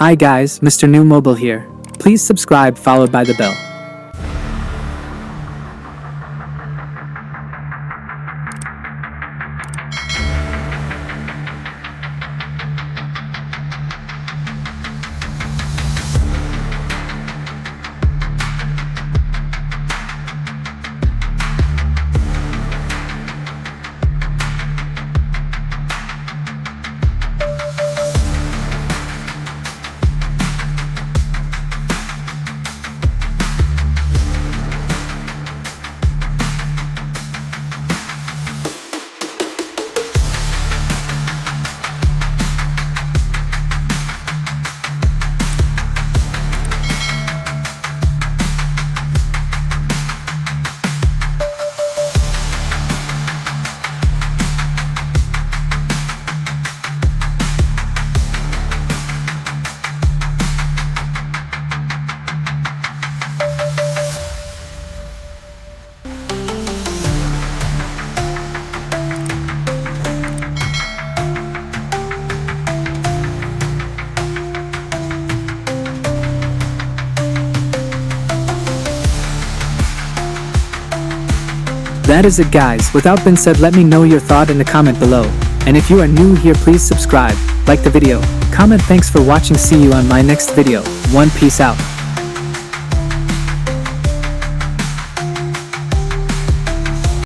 Hi guys, Mrnewmobile here. Please subscribe followed by the bell. That is it guys, without being said, let me know your thought in the comment below. And if you are new here, please subscribe, like the video, comment. Thanks for watching, see you on my next video. Peace out.